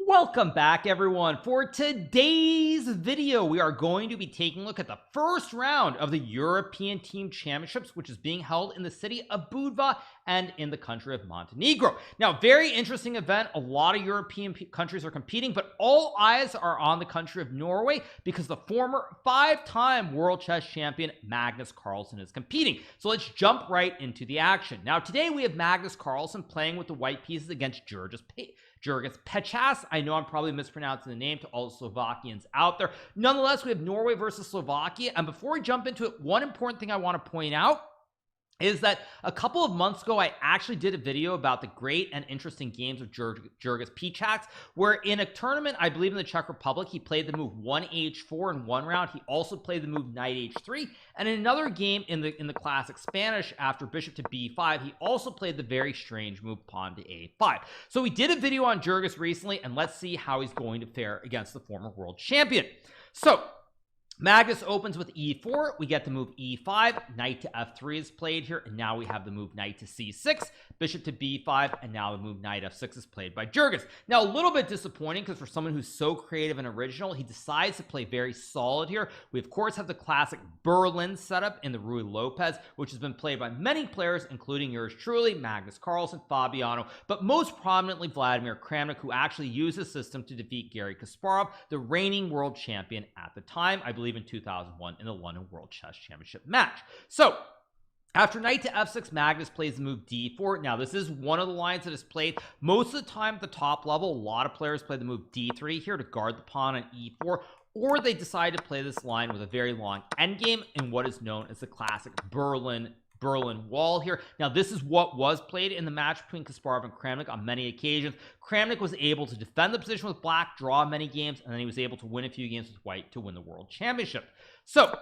Welcome back, everyone. For today's video, we are going to be taking a look at the first round of the European Team Championships, which is being held in the city of Budva and in the country of Montenegro. Now, very interesting event. A lot of European countries are competing, but all eyes are on the country of Norway because the former five-time world chess champion Magnus Carlsen is competing. So let's jump right into the action. Now, today we have Magnus Carlsen playing with the white pieces against Jurgis Pechas. I know I'm probably mispronouncing the name to all the Slovakians out there. Nonetheless, we have Norway versus Slovakia. And before we jump into it, one important thing I want to point out is that a couple of months ago, I actually did a video about the great and interesting games of Jurgis Pechas, where in a tournament, I believe in the Czech Republic, he played the move 1h4 in one round. He also played the move knight h3, and in another game in the classic Spanish, after bishop to b5, he also played the very strange move pawn to a5. So we did a video on Jurgis recently, and let's see how he's going to fare against the former world champion. So Magnus opens with e4. We get the move e5. Knight to f3 is played here, and now we have the move knight to c6, bishop to b5, and now the move knight f6 is played by Jurgis. Now, a little bit disappointing because for someone who's so creative and original, he decides to play very solid here. We, of course, have the classic Berlin setup in the Ruy Lopez, which has been played by many players, including yours truly, Magnus Carlsen, Fabiano, but most prominently Vladimir Kramnik, who actually used this system to defeat Garry Kasparov, the reigning world champion at the time, I believe in 2001 in the London World Chess Championship match. So after knight to f6, Magnus plays the move d4. Now, this is one of the lines that is played most of the time at the top level. A lot of players play the move d3 here to guard the pawn on e4, or they decide to play this line with a very long endgame in what is known as the classic Berlin wall here. Now, this is what was played in the match between Kasparov and Kramnik on many occasions. Kramnik was able to defend the position with black, draw many games, and then he was able to win a few games with white to win the world championship. So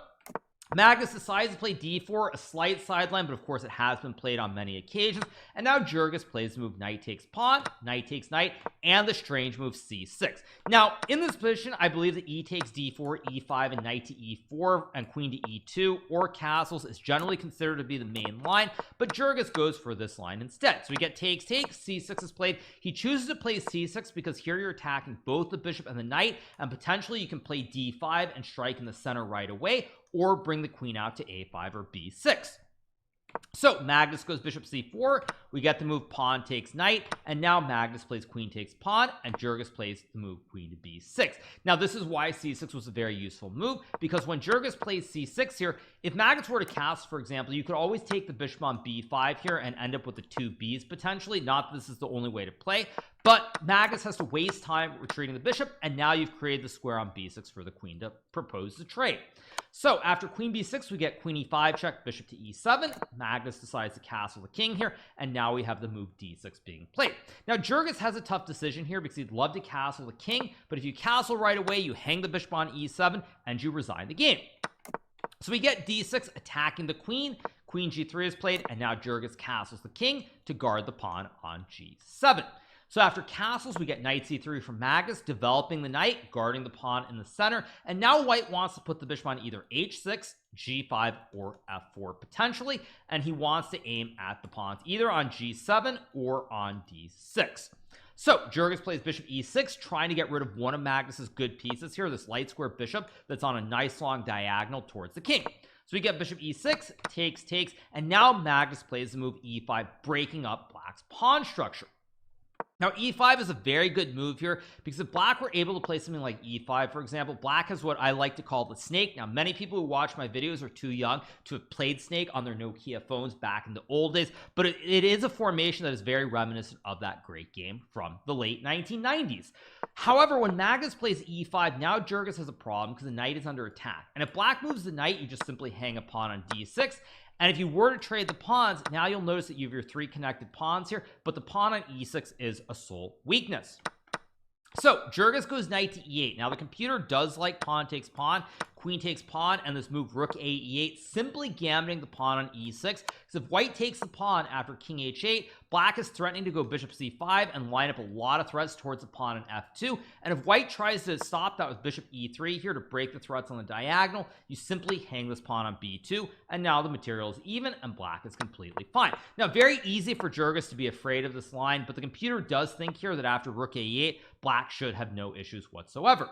Magnus decides to play d4, a slight sideline, but of course it has been played on many occasions. And now Jurgis plays the move knight takes pawn, knight takes knight, and the strange move c6. Now, in this position, I believe that e takes d4, e5, and knight to e4, and queen to e2, or castles is generally considered to be the main line, but Jurgis goes for this line instead. So we get takes, c6 is played. He chooses to play c6 because here you're attacking both the bishop and the knight, and potentially you can play d5 and strike in the center right away, or bring the queen out to a5 or b6. So Magnus goes bishop c4. We get the move pawn takes knight, and now Magnus plays queen takes pawn, and Jurgis plays the move queen to b6. Now, this is why c6 was a very useful move, because when Jurgis plays c6 here, if Magnus were to castle, for example, you could always take the bishop on b5 here and end up with the two b's potentially. Not that this is the only way to play, but Magnus has to waste time retreating the bishop, and now you've created the square on b6 for the queen to propose the trade. So after queen b6, we get queen e5 check, bishop to e7. Magnus decides to castle the king here, and now we have the move d6 being played. Now, Jurgis has a tough decision here because he'd love to castle the king, but if you castle right away, you hang the bishop on e7 and you resign the game. So we get d6 attacking the queen. Queen g3 is played, and now Jurgis castles the king to guard the pawn on g7. So after castles, we get knight c3 from Magnus, developing the knight, guarding the pawn in the center. And now white wants to put the bishop on either h6, g5, or f4 potentially. And he wants to aim at the pawns either on g7 or on d6. So Jurgis plays bishop e6, trying to get rid of one of Magnus's good pieces here, this light square bishop that's on a nice long diagonal towards the king. So we get bishop e6, takes, and now Magnus plays the move e5, breaking up black's pawn structure. Now, e5 is a very good move here because if black were able to play something like e5, for example, black has what I like to call the snake. Now, many people who watch my videos are too young to have played snake on their Nokia phones back in the old days, but it is a formation that is very reminiscent of that great game from the late 1990s. However, when Magnus plays e5, now Jurgis has a problem because the knight is under attack. And if black moves the knight, you just simply hang a pawn on d6. And if you were to trade the pawns, now you'll notice that you have your three connected pawns here, but the pawn on e6 is a sole weakness. So Jurgis goes knight to e8. Now the computer does like pawn takes pawn queen takes pawn and this move rook a e8, simply gambiting the pawn on e6, because if white takes the pawn after king h8, black is threatening to go bishop c5 and line up a lot of threats towards the pawn in f2, and if white tries to stop that with bishop e3 here to break the threats on the diagonal, you simply hang this pawn on b2, and now the material is even and black is completely fine. Now, very easy for Jurgis to be afraid of this line, but the computer does think here that after rook a8, black should have no issues whatsoever.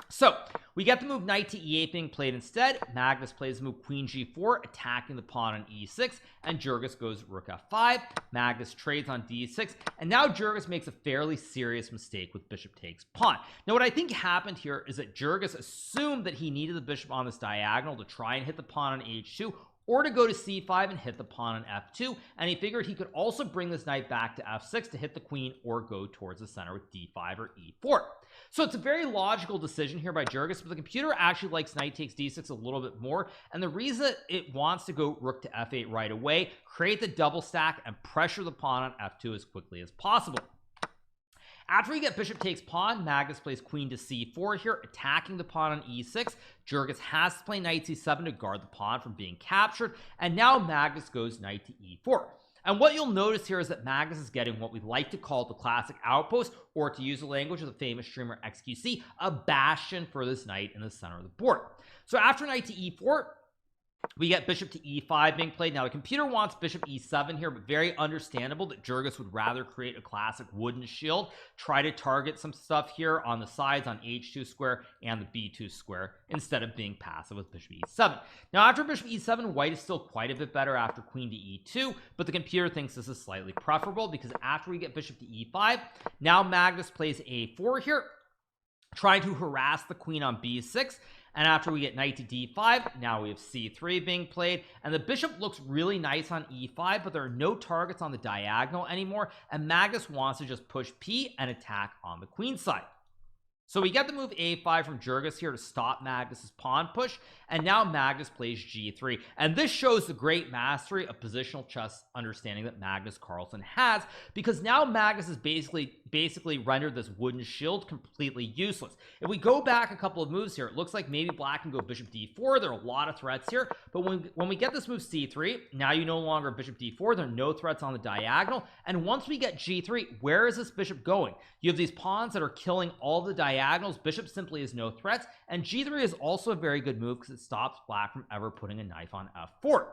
So we get the move knight to e8 being played instead. Magnus plays the move queen g4, attacking the pawn on e6, and Jurgis goes rook f5. Magnus trades on d6, and now Jurgis makes a fairly serious mistake with bishop takes pawn. Now, what I think happened here is that Jurgis assumed that he needed the bishop on this diagonal to try and hit the pawn on h2, or to go to c5 and hit the pawn on f2, and he figured he could also bring this knight back to f6 to hit the queen or go towards the center with d5 or e4. So it's a very logical decision here by Jurgis, but the computer actually likes knight takes d6 a little bit more, and the reason it wants to go rook to f8 right away, create the double stack and pressure the pawn on f2 as quickly as possible. After we get bishop takes pawn, Magnus plays queen to c4 here, attacking the pawn on e6. Jurgis has to play knight c7 to guard the pawn from being captured, and now Magnus goes knight to e4. And what you'll notice here is that Magnus is getting what we like to call the classic outpost, or to use the language of the famous streamer XQC, a bastion for this knight in the center of the board. So after knight to e4, we get bishop to e5 being played. Now the computer wants bishop e7 here, but very understandable that Jurgis would rather create a classic wooden shield, try to target some stuff here on the sides on h2 square and the b2 square instead of being passive with bishop e7. Now after bishop e7, white is still quite a bit better after queen to e2, but the computer thinks this is slightly preferable because after we get bishop to e5, now Magnus plays a4 here, trying to harass the queen on b6. And after we get knight to d5, now we have c3 being played, and the bishop looks really nice on e5, but there are no targets on the diagonal anymore, and Magnus wants to just push p and attack on the queen side. So we get the move a5 from Jurgis here to stop Magnus's pawn push, and now Magnus plays g3, and this shows the great mastery of positional chess understanding that Magnus Carlsen has, because now Magnus has basically rendered this wooden shield completely useless. If we go back a couple of moves here, it looks like maybe black can go bishop d4. There are a lot of threats here, but when we get this move c3, now you no longer have bishop d4. There are no threats on the diagonal, and once we get g3, where is this bishop going? You have these pawns that are killing all the diagonals. Bishop simply has no threats, and g3 is also a very good move because it stops black from ever putting a knife on f4.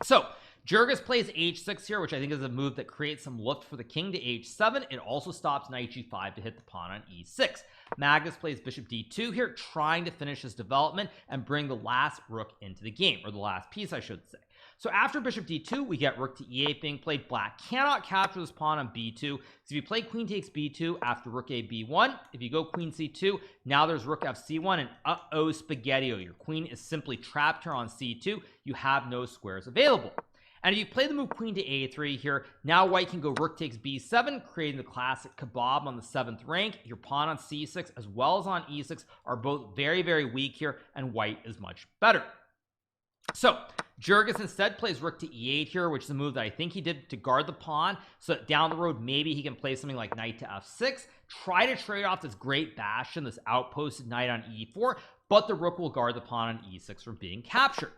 So Jurgis plays h6 here, which I think is a move that creates some lift for the king to h7. It also stops knight g5 to hit the pawn on e6. Magnus plays bishop d2 here, trying to finish his development and bring the last rook into the game, or the last piece I should say. So after bishop d2, we get rook to e8 being played. Black cannot capture this pawn on b2, so if you play queen takes b2 after rook a b1, if you go queen c2, now there's rook f c1, and uh-oh spaghetti-o, your queen is simply trapped here on c2. You have no squares available. And if you play the move queen to a3 here, now white can go rook takes b7, creating the classic kebab on the 7th rank. Your pawn on c6 as well as on e6 are both very, very weak here, and white is much better. So Jurgis instead plays rook to e8 here, which is a move that I think he did to guard the pawn, so that down the road maybe he can play something like knight to f6, try to trade off this great bastion, this outposted knight on e4, but the rook will guard the pawn on e6 from being captured.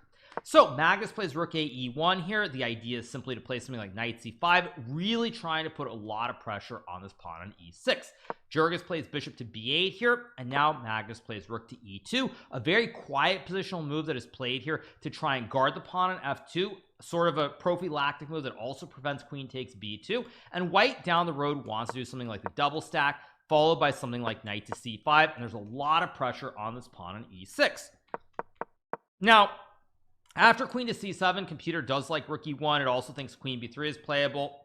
So Magnus plays rook a e1 here. The idea is simply to play something like knight c5, really trying to put a lot of pressure on this pawn on e6. Jurgis plays bishop to b8 here, and now Magnus plays rook to e2, a very quiet positional move that is played here to try and guard the pawn on f2, sort of a prophylactic move that also prevents queen takes b2, and white down the road wants to do something like the double stack, followed by something like knight to c5, and there's a lot of pressure on this pawn on e6. Now, after queen to c7, computer does like rook e1. It also thinks queen b3 is playable,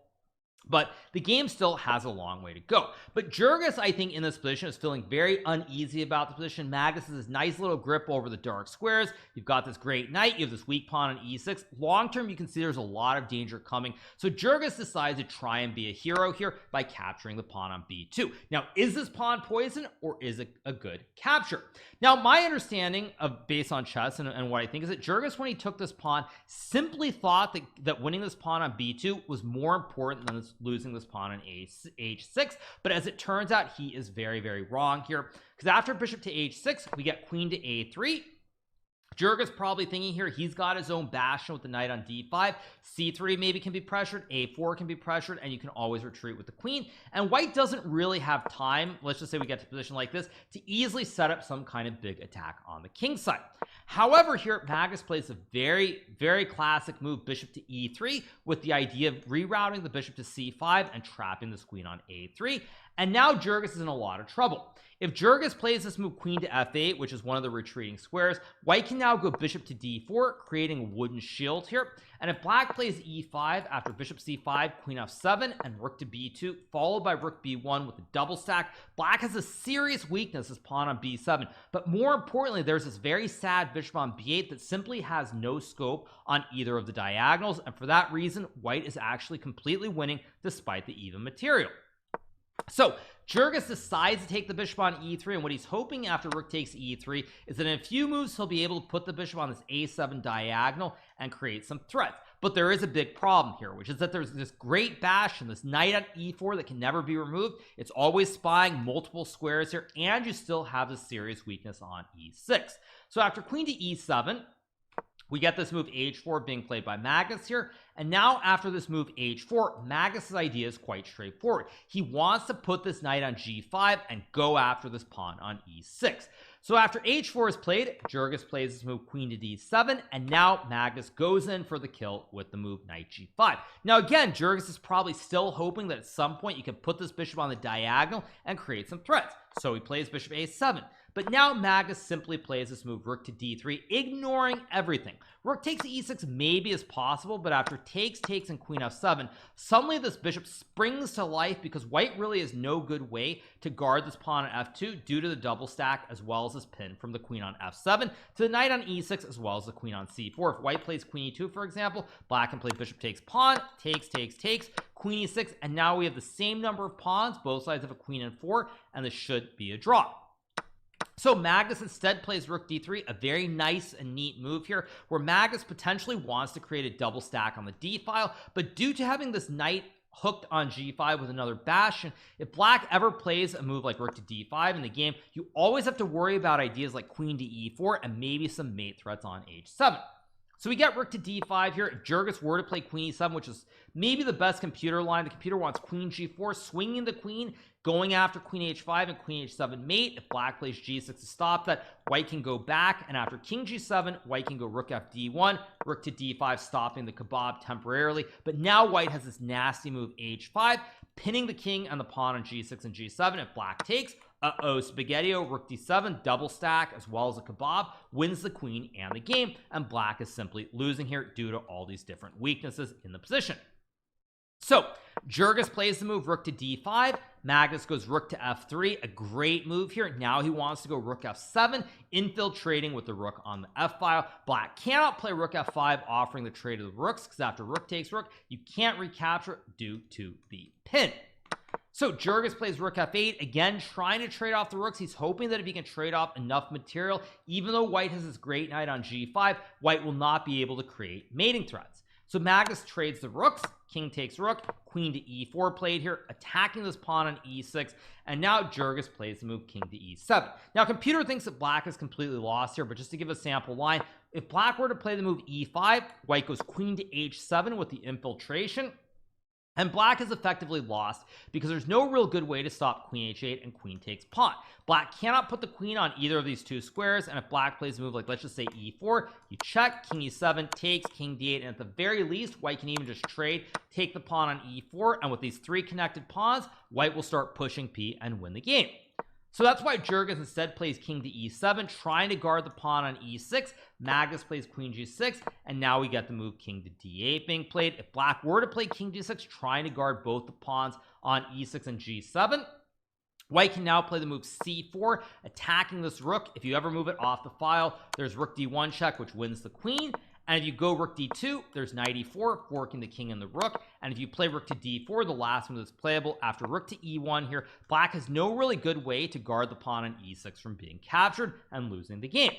but the game still has a long way to go. But Jurgis, I think, in this position is feeling very uneasy about the position. Magnus has this nice little grip over the dark squares. You've got this great knight, you have this weak pawn on e6. Long term, you can see there's a lot of danger coming, so Jurgis decides to try and be a hero here by capturing the pawn on b2. Now, is this pawn poison, or is it a good capture? Now, my understanding of based on chess and what I think is that Jurgis, when he took this pawn, simply thought that winning this pawn on b2 was more important losing this pawn on h6. But as it turns out, he is very, very wrong here, because after bishop to h6 we get queen to a3. Jurgen's probably thinking here he's got his own bastion with the knight on d5. c3 maybe can be pressured, a4 can be pressured, and you can always retreat with the queen. And white doesn't really have time, let's just say we get to a position like this, to easily set up some kind of big attack on the king side. However, here Magnus plays a very, very classic move, bishop to e3, with the idea of rerouting the bishop to c5 and trapping this queen on a3. And now Jurgis is in a lot of trouble. If Jurgis plays this move queen to f8, which is one of the retreating squares, white can now go bishop to d4, creating a wooden shield here. And if black plays e5 after bishop c5, queen f7, and rook to b2, followed by rook b1 with a double stack, black has a serious weakness as pawn on b7. But more importantly, there's this very sad bishop on b8 that simply has no scope on either of the diagonals, and for that reason white is actually completely winning despite the even material. So Jurgis decides to take the bishop on e3, and what he's hoping after rook takes e3 is that in a few moves he'll be able to put the bishop on this a7 diagonal and create some threats. But there is a big problem here, which is that there's this great bastion, this knight on e4 that can never be removed. It's always spying multiple squares here, and you still have this serious weakness on e6. So after queen to e7, we get this move h4 being played by Magnus here. And now after this move h4, Magnus's idea is quite straightforward. He wants to put this knight on g5 and go after this pawn on e6. So after h4 is played, Jurgis plays this move queen to d7, and now Magnus goes in for the kill with the move knight g5. Now again, Jurgis is probably still hoping that at some point you can put this bishop on the diagonal and create some threats. So he plays bishop a7. But now Magnus simply plays this move rook to d3, ignoring everything. Rook takes to e6 maybe is possible, but after takes, and queen f7, suddenly this bishop springs to life because white really has no good way to guard this pawn on f2 due to the double stack as well as this pin from the queen on f7 to the knight on e6 as well as the queen on c4. If white plays queen e2, for example, black can play bishop takes pawn, takes, queen e6, and now we have the same number of pawns. Both sides have a queen and 4, and this should be a draw. So Magnus instead plays rook d3, a very nice and neat move here, where Magnus potentially wants to create a double stack on the d file, but due to having this knight hooked on g5 with another bastion, if black ever plays a move like rook to d5 in the game, you always have to worry about ideas like queen to e4 and maybe some mate threats on h7. So we get rook to d5 here. If Jurgis were to play queen e7, which is maybe the best computer line, the computer wants queen g4, swinging the queen, going after queen h5 and queen h7 mate. If black plays g6 to stop that, white can go back, and after king g7, white can go rook fd1, rook to d5, stopping the kebab temporarily. But now white has this nasty move h5, pinning the king and the pawn on g6 and g7. If black takes, spaghetti-o, rook d7, double stack as well as a kebab, wins the queen and the game, and black is simply losing here due to all these different weaknesses in the position. So Jurgis plays the move rook to d5, Magnus goes rook to f3, a great move here. Now he wants to go rook f7, infiltrating with the rook on the f file. Black cannot play rook f5, offering the trade of the rooks, because after rook takes rook, you can't recapture it due to the pin. So Jurgis plays rook f8, again trying to trade off the rooks. He's hoping that if he can trade off enough material, even though white has this great knight on g5, white will not be able to create mating threats. So Magnus trades the rooks, king takes rook, queen to e4 played here, attacking this pawn on e6, and now Jurgis plays the move king to e7. Now computer thinks that black is completely lost here, but just to give a sample line, if black were to play the move e5, white goes queen to h7 with the infiltration, and black is effectively lost because there's no real good way to stop queen h8 and queen takes pawn. Black cannot put the queen on either of these two squares, and if black plays a move like, let's just say e4, you check, king e7 takes, king d8, and at the very least white can even just trade, take the pawn on e4, and with these three connected pawns, white will start pushing p and win the game. So that's why Jurgis instead plays king to e7, trying to guard the pawn on e6. Magnus plays queen g6, and now we get the move king to d8 being played. If black were to play king g6, trying to guard both the pawns on e6 and g7, white can now play the move c4, attacking this rook. If you ever move it off the file, there's rook d1 check, which wins the queen. And if you go rook d2, there's knight e4, forking the king and the rook. And if you play rook to d4, the last move that's playable after rook to e1 here, black has no really good way to guard the pawn on e6 from being captured and losing the game.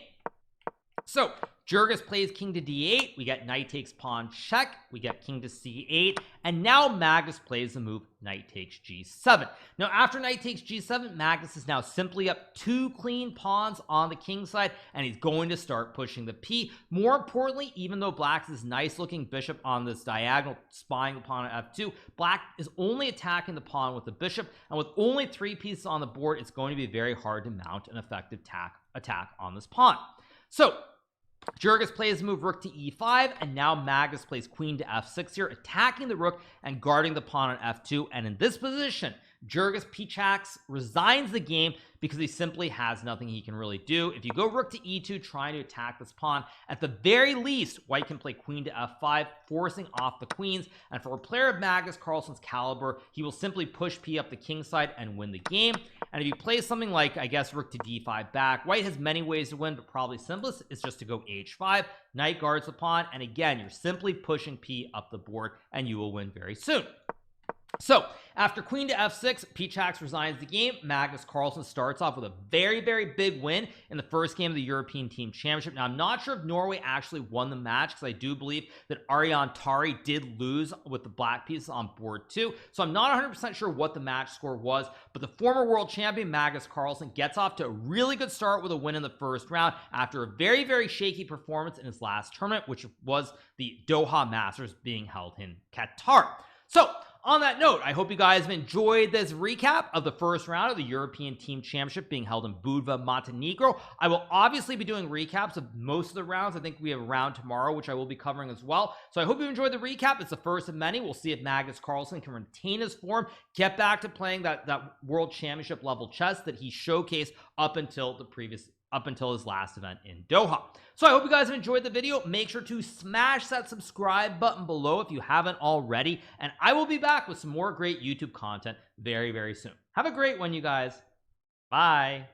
So Jurgis plays king to d8, we get knight takes pawn check, we get king to c8, and now Magnus plays the move knight takes g7. Now after knight takes g7, Magnus is now simply up 2 clean pawns on the king side, and he's going to start pushing the p. More importantly, even though black's this nice looking bishop on this diagonal spying the pawn at f2, black is only attacking the pawn with the bishop, and with only 3 pieces on the board, it's going to be very hard to mount an effective attack on this pawn. So Jurgis plays the move rook to e5, and now Magnus plays queen to f6 here, attacking the rook and guarding the pawn on f2. And in this position, Jurgis Pichax resigns the game because he simply has nothing he can really do. If you go rook to e2 trying to attack this pawn, at the very least white can play queen to f5, forcing off the queens, and for a player of Magnus Carlsen's caliber, he will simply push p up the king side and win the game. And if you play something like, I guess, rook to d5 back, white has many ways to win, but probably simplest is just to go h5, knight guards the pawn, and again, you're simply pushing p up the board and you will win very soon. So after queen to f6, Pichax resigns the game. Magnus Carlsen starts off with a very, very big win in the first game of the European Team Championship. Now, I'm not sure if Norway actually won the match because I do believe that Ariane Tari did lose with the black pieces on board 2. So I'm not 100% sure what the match score was, but the former world champion Magnus Carlsen gets off to a really good start with a win in the first round after a very, very shaky performance in his last tournament, which was the Doha Masters being held in Qatar. So on that note, I hope you guys have enjoyed this recap of the first round of the European Team Championship being held in Budva, Montenegro. I will obviously be doing recaps of most of the rounds. I think we have a round tomorrow, which I will be covering as well. So I hope you enjoyed the recap. It's the first of many. We'll see if Magnus Carlsen can retain his form, get back to playing that World Championship level chess that he showcased up until his last event in Doha. So I hope you guys have enjoyed the video. Make sure to smash that subscribe button below if you haven't already, and I will be back with some more great YouTube content very, very soon. Have a great one, you guys. Bye.